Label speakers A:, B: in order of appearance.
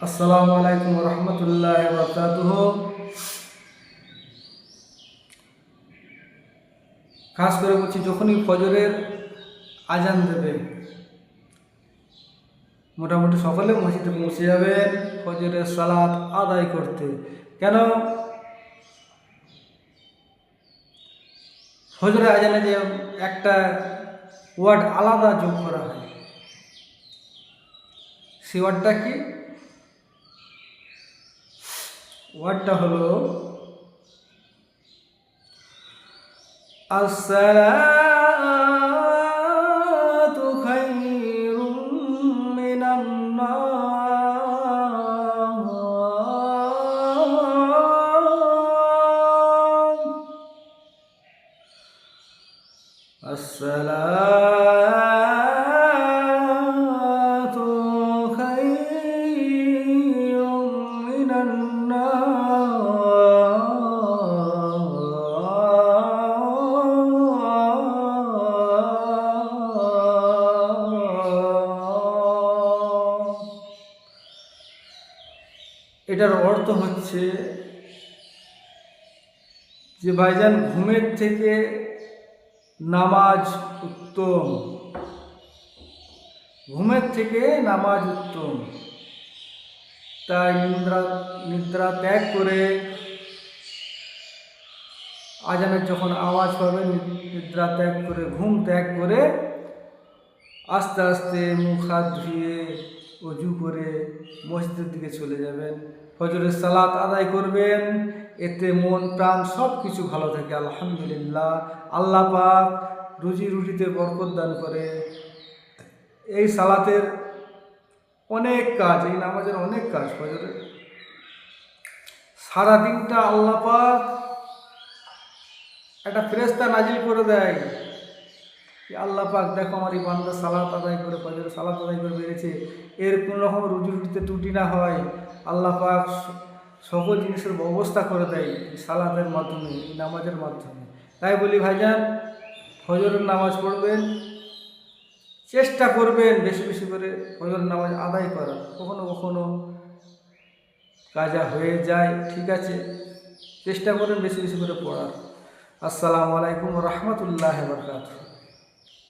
A: আসসালামু আলাইকুম রহমতুল্লাহি ওয়া বারাকাতুহু। খাস করে বলছি, যখনই ফজরের আজান দেবে মোটামুটি সকলে মসজিদে পৌঁছে যাবেন ফজরের সালাত আদায় করতে। কেন? ফজরের আজানে যে একটা ওয়ার্ড আলাদা যোগ করা হয়, সেই ওয়ার্ডটা কি? ওয়ার্ডটা হলো আসসালাতু খায়রুম মিনান নাম। আসসালাতু খায়রুম মিনান নাম। এটার অর্থ হচ্ছে যে ভাইজান, ঘুমের থেকে নামাজ উত্তম, ঘুমের থেকে নামাজ উত্তম। তাই নিদ্রা ত্যাগ করে আজানের যখন আওয়াজ পাবেন, নিদ্রা ত্যাগ করে, ঘুম ত্যাগ করে আস্তে আস্তে মুখ হাত ধুয়ে অজু করে মসজিদের দিকে চলে যাবেন, ফজরের সালাত আদায় করবেন। এতে মন প্রাণ সব কিছু ভালো থাকে। আলহামদুলিল্লাহ, আল্লাহ পাক রুজি রুটিতে বরকত দান করে। এই সালাতের অনেক কাজ, এই নামাজের অনেক কাজ। ফজরের সারাদিনটা আল্লাহ পাক একটা ফেরেশতা নাজিল করে দেয়। আল্লাহ পাক, দেখো আমার এই বান্দা সালাত আদায় করে, ফজরের সালাত আদায় করে বেরিয়েছে, এর কোনো রকম রুজি রুটিতে ত্রুটি না হয়। আল্লাহ পাক সকল জিনিসের ব্যবস্থা করে দেয় এই সালাতের মাধ্যমে, এই নামাজের মাধ্যমে। তাই বলি ভাইজান, ফজরের নামাজ পড়বেন, চেষ্টা করবেন বেশি বেশি করে ফজরের নামাজ আদায় করার। কখনো কখনো কাজা হয়ে যায়, ঠিক আছে, চেষ্টা করেন বেশি বেশি করে পড়ার। আসসালামু আলাইকুম রহমতুল্লাহ বারকাতুহু।